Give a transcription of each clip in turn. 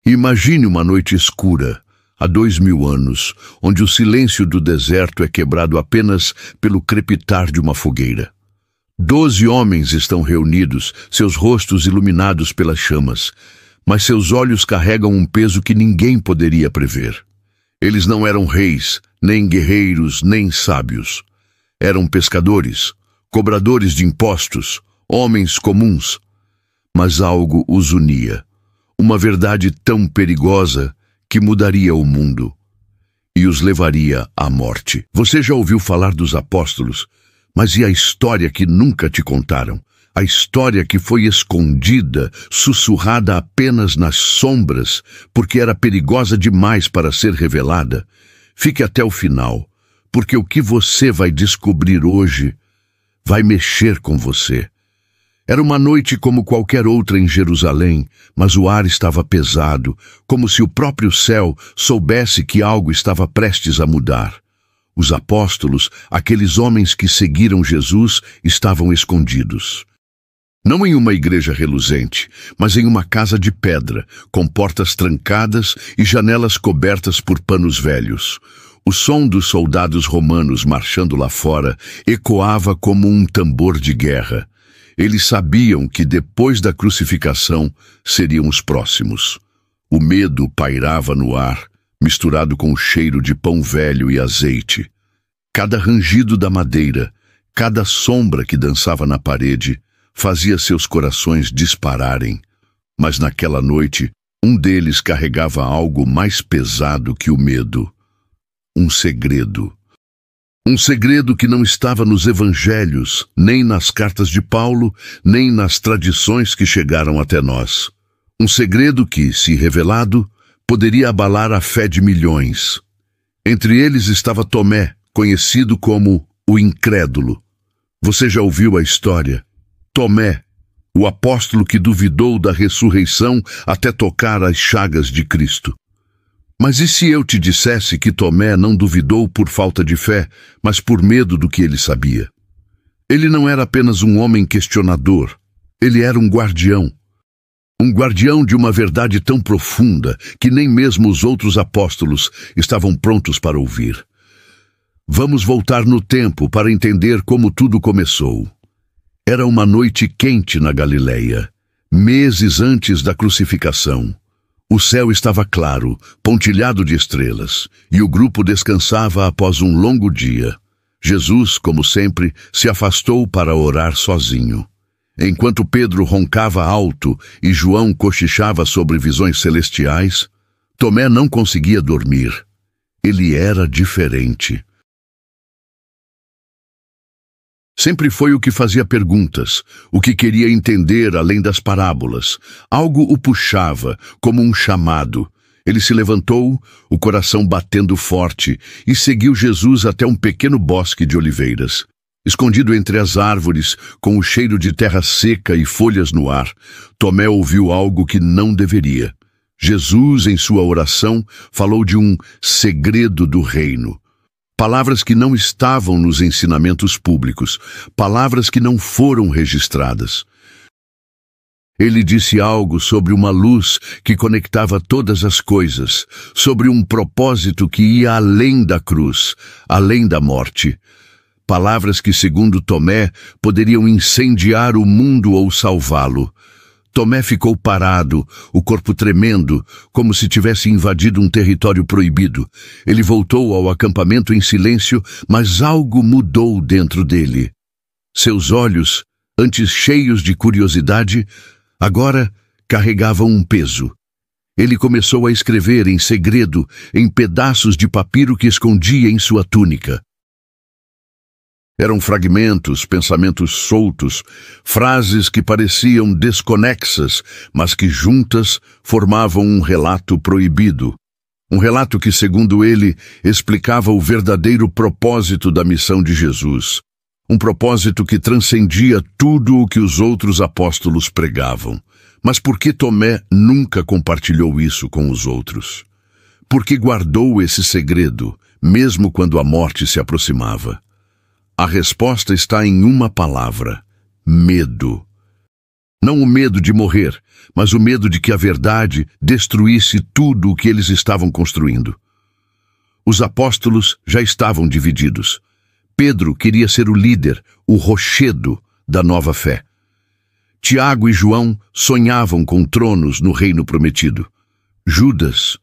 Imagine uma noite escura, há 2000 anos, onde o silêncio do deserto é quebrado apenas pelo crepitar de uma fogueira. 12 homens estão reunidos, seus rostos iluminados pelas chamas, mas seus olhos carregam um peso que ninguém poderia prever. Eles não eram reis, nem guerreiros, nem sábios. Eram pescadores, cobradores de impostos, homens comuns. Mas algo os unia, uma verdade tão perigosa que mudaria o mundo e os levaria à morte. Você já ouviu falar dos apóstolos, mas e a história que nunca te contaram? A história que foi escondida, sussurrada apenas nas sombras, porque era perigosa demais para ser revelada? Fique até o final, porque o que você vai descobrir hoje vai mexer com você. Era uma noite como qualquer outra em Jerusalém, mas o ar estava pesado, como se o próprio céu soubesse que algo estava prestes a mudar. Os apóstolos, aqueles homens que seguiram Jesus, estavam escondidos. Não em uma igreja reluzente, mas em uma casa de pedra, com portas trancadas e janelas cobertas por panos velhos. O som dos soldados romanos marchando lá fora ecoava como um tambor de guerra. Eles sabiam que depois da crucificação seriam os próximos. O medo pairava no ar, misturado com o cheiro de pão velho e azeite. Cada rangido da madeira, cada sombra que dançava na parede, fazia seus corações dispararem. Mas naquela noite, um deles carregava algo mais pesado que o medo. Um segredo. Um segredo que não estava nos evangelhos, nem nas cartas de Paulo, nem nas tradições que chegaram até nós. Um segredo que, se revelado, poderia abalar a fé de milhões. Entre eles estava Tomé, conhecido como o Incrédulo. Você já ouviu a história? Tomé, o apóstolo que duvidou da ressurreição até tocar as chagas de Cristo. Mas e se eu te dissesse que Tomé não duvidou por falta de fé, mas por medo do que ele sabia? Ele não era apenas um homem questionador, ele era um guardião. Um guardião de uma verdade tão profunda que nem mesmo os outros apóstolos estavam prontos para ouvir. Vamos voltar no tempo para entender como tudo começou. Era uma noite quente na Galileia, meses antes da crucificação. O céu estava claro, pontilhado de estrelas, e o grupo descansava após um longo dia. Jesus, como sempre, se afastou para orar sozinho. Enquanto Pedro roncava alto e João cochichava sobre visões celestiais, Tomé não conseguia dormir. Ele era diferente. Sempre foi o que fazia perguntas, o que queria entender além das parábolas. Algo o puxava, como um chamado. Ele se levantou, o coração batendo forte, e seguiu Jesus até um pequeno bosque de oliveiras. Escondido entre as árvores, com o cheiro de terra seca e folhas no ar, Tomé ouviu algo que não deveria. Jesus, em sua oração, falou de um segredo do reino. Palavras que não estavam nos ensinamentos públicos, palavras que não foram registradas. Ele disse algo sobre uma luz que conectava todas as coisas, sobre um propósito que ia além da cruz, além da morte. Palavras que, segundo Tomé, poderiam incendiar o mundo ou salvá-lo. Tomé ficou parado, o corpo tremendo, como se tivesse invadido um território proibido. Ele voltou ao acampamento em silêncio, mas algo mudou dentro dele. Seus olhos, antes cheios de curiosidade, agora carregavam um peso. Ele começou a escrever em segredo, em pedaços de papiro que escondia em sua túnica. Eram fragmentos, pensamentos soltos, frases que pareciam desconexas, mas que juntas formavam um relato proibido. Um relato que, segundo ele, explicava o verdadeiro propósito da missão de Jesus. Um propósito que transcendia tudo o que os outros apóstolos pregavam. Mas por que Tomé nunca compartilhou isso com os outros? Por que guardou esse segredo, mesmo quando a morte se aproximava? A resposta está em uma palavra: medo. Não o medo de morrer, mas o medo de que a verdade destruísse tudo o que eles estavam construindo. Os apóstolos já estavam divididos. Pedro queria ser o líder, o rochedo da nova fé. Tiago e João sonhavam com tronos no reino prometido. Judas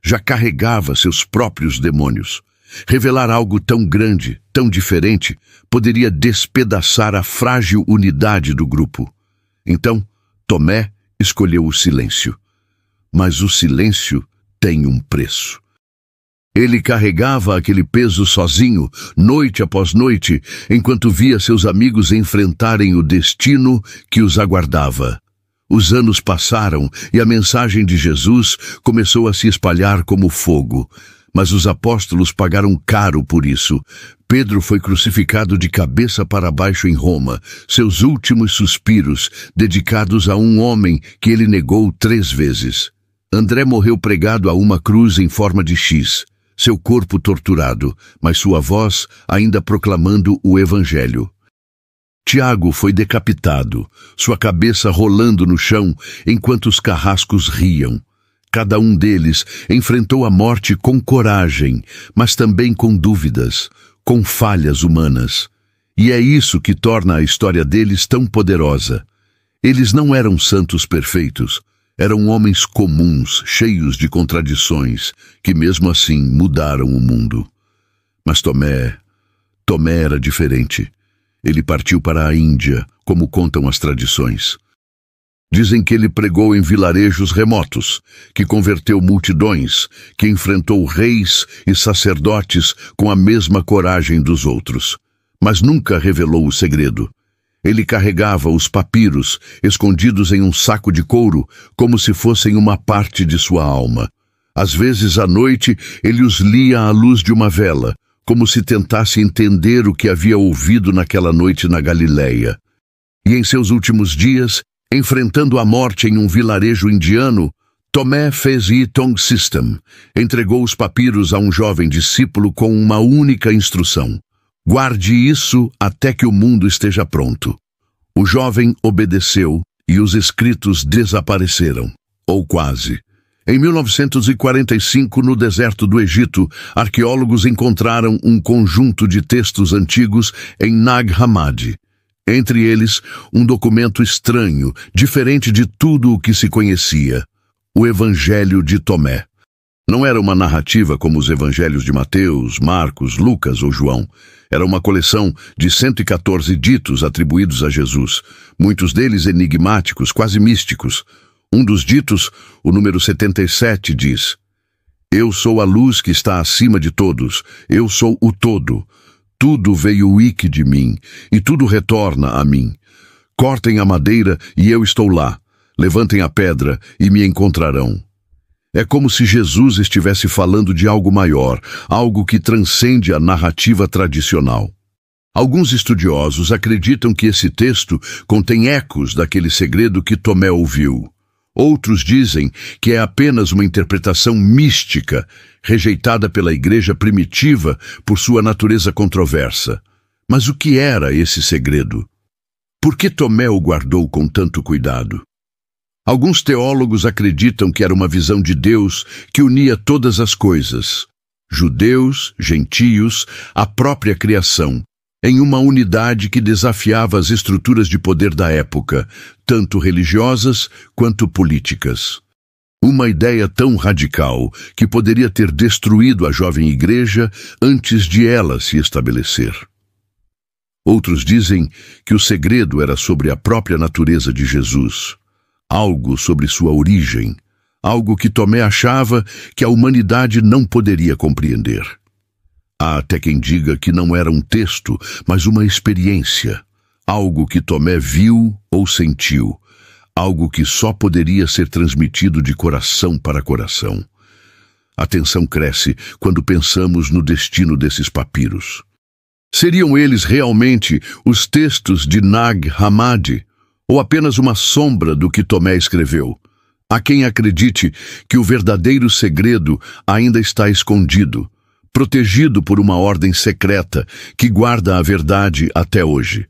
já carregava seus próprios demônios. Revelar algo tão grande, tão diferente, poderia despedaçar a frágil unidade do grupo. Então, Tomé escolheu o silêncio. Mas o silêncio tem um preço. Ele carregava aquele peso sozinho, noite após noite, enquanto via seus amigos enfrentarem o destino que os aguardava. Os anos passaram e a mensagem de Jesus começou a se espalhar como fogo. Mas os apóstolos pagaram caro por isso. Pedro foi crucificado de cabeça para baixo em Roma, seus últimos suspiros dedicados a um homem que ele negou 3 vezes. André morreu pregado a uma cruz em forma de X, seu corpo torturado, mas sua voz ainda proclamando o Evangelho. Tiago foi decapitado, sua cabeça rolando no chão enquanto os carrascos riam. Cada um deles enfrentou a morte com coragem, mas também com dúvidas, com falhas humanas. E é isso que torna a história deles tão poderosa. Eles não eram santos perfeitos, eram homens comuns, cheios de contradições, que mesmo assim mudaram o mundo. Mas Tomé era diferente. Ele partiu para a Índia, como contam as tradições. Dizem que ele pregou em vilarejos remotos, que converteu multidões, que enfrentou reis e sacerdotes com a mesma coragem dos outros. Mas nunca revelou o segredo. Ele carregava os papiros, escondidos em um saco de couro, como se fossem uma parte de sua alma. Às vezes, à noite, ele os lia à luz de uma vela, como se tentasse entender o que havia ouvido naquela noite na Galileia. E em seus últimos dias, enfrentando a morte em um vilarejo indiano, Tomé fez Eaton System, entregou os papiros a um jovem discípulo com uma única instrução: guarde isso até que o mundo esteja pronto. O jovem obedeceu e os escritos desapareceram, ou quase. Em 1945, no deserto do Egito, arqueólogos encontraram um conjunto de textos antigos em Nag Hammadi. Entre eles, um documento estranho, diferente de tudo o que se conhecia: o Evangelho de Tomé. Não era uma narrativa como os evangelhos de Mateus, Marcos, Lucas ou João. Era uma coleção de 114 ditos atribuídos a Jesus, muitos deles enigmáticos, quase místicos. Um dos ditos, o número 77, diz: eu sou a luz que está acima de todos, eu sou o todo. Tudo veio ique de mim, e tudo retorna a mim. Cortem a madeira, e eu estou lá. Levantem a pedra, e me encontrarão. É como se Jesus estivesse falando de algo maior, algo que transcende a narrativa tradicional. Alguns estudiosos acreditam que esse texto contém ecos daquele segredo que Tomé ouviu. Outros dizem que é apenas uma interpretação mística, rejeitada pela igreja primitiva por sua natureza controversa. Mas o que era esse segredo? Por que Tomé o guardou com tanto cuidado? Alguns teólogos acreditam que era uma visão de Deus que unia todas as coisas, judeus, gentios, a própria criação, em uma unidade que desafiava as estruturas de poder da época, tanto religiosas quanto políticas. Uma ideia tão radical que poderia ter destruído a jovem igreja antes de ela se estabelecer. Outros dizem que o segredo era sobre a própria natureza de Jesus, algo sobre sua origem, algo que Tomé achava que a humanidade não poderia compreender. Há até quem diga que não era um texto, mas uma experiência, algo que Tomé viu ou sentiu, algo que só poderia ser transmitido de coração para coração. A tensão cresce quando pensamos no destino desses papiros. Seriam eles realmente os textos de Nag Hammadi, ou apenas uma sombra do que Tomé escreveu? Há quem acredite que o verdadeiro segredo ainda está escondido, protegido por uma ordem secreta que guarda a verdade até hoje.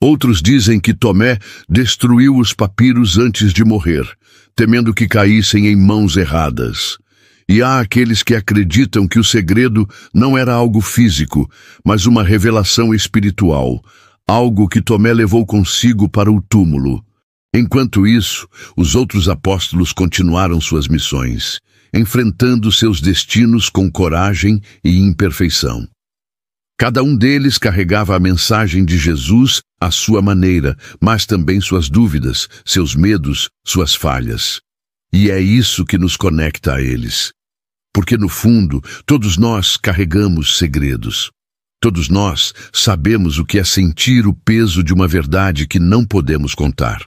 Outros dizem que Tomé destruiu os papiros antes de morrer, temendo que caíssem em mãos erradas. E há aqueles que acreditam que o segredo não era algo físico, mas uma revelação espiritual, algo que Tomé levou consigo para o túmulo. Enquanto isso, os outros apóstolos continuaram suas missões, enfrentando seus destinos com coragem e imperfeição. Cada um deles carregava a mensagem de Jesus à sua maneira, mas também suas dúvidas, seus medos, suas falhas. E é isso que nos conecta a eles. Porque, no fundo, todos nós carregamos segredos. Todos nós sabemos o que é sentir o peso de uma verdade que não podemos contar.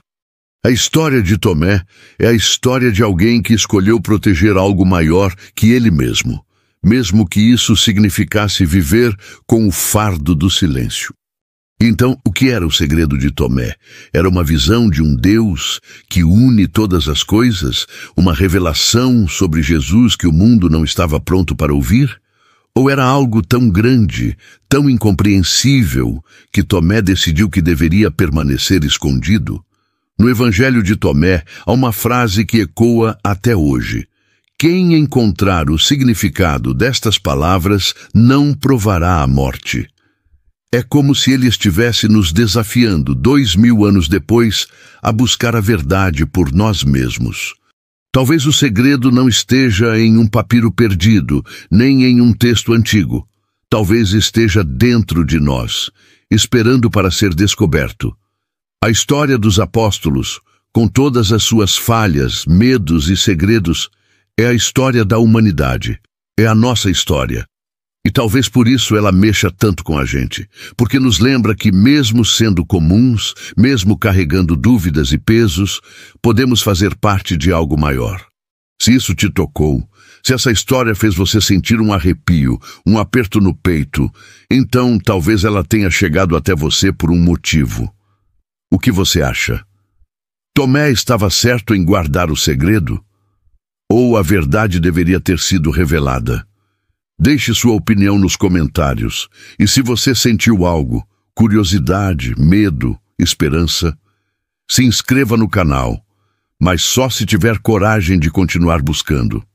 A história de Tomé é a história de alguém que escolheu proteger algo maior que ele mesmo que isso significasse viver com o fardo do silêncio. Então, o que era o segredo de Tomé? Era uma visão de um Deus que une todas as coisas? Uma revelação sobre Jesus que o mundo não estava pronto para ouvir? Ou era algo tão grande, tão incompreensível, que Tomé decidiu que deveria permanecer escondido? No Evangelho de Tomé, há uma frase que ecoa até hoje. Quem encontrar o significado destas palavras não provará a morte. É como se ele estivesse nos desafiando, 2000 anos depois, a buscar a verdade por nós mesmos. Talvez o segredo não esteja em um papiro perdido, nem em um texto antigo. Talvez esteja dentro de nós, esperando para ser descoberto. A história dos apóstolos, com todas as suas falhas, medos e segredos, é a história da humanidade. É a nossa história. E talvez por isso ela mexa tanto com a gente, porque nos lembra que mesmo sendo comuns, mesmo carregando dúvidas e pesos, podemos fazer parte de algo maior. Se isso te tocou, se essa história fez você sentir um arrepio, um aperto no peito, então talvez ela tenha chegado até você por um motivo. O que você acha? Tomé estava certo em guardar o segredo? Ou a verdade deveria ter sido revelada? Deixe sua opinião nos comentários. E se você sentiu algo, curiosidade, medo, esperança, se inscreva no canal, mas só se tiver coragem de continuar buscando.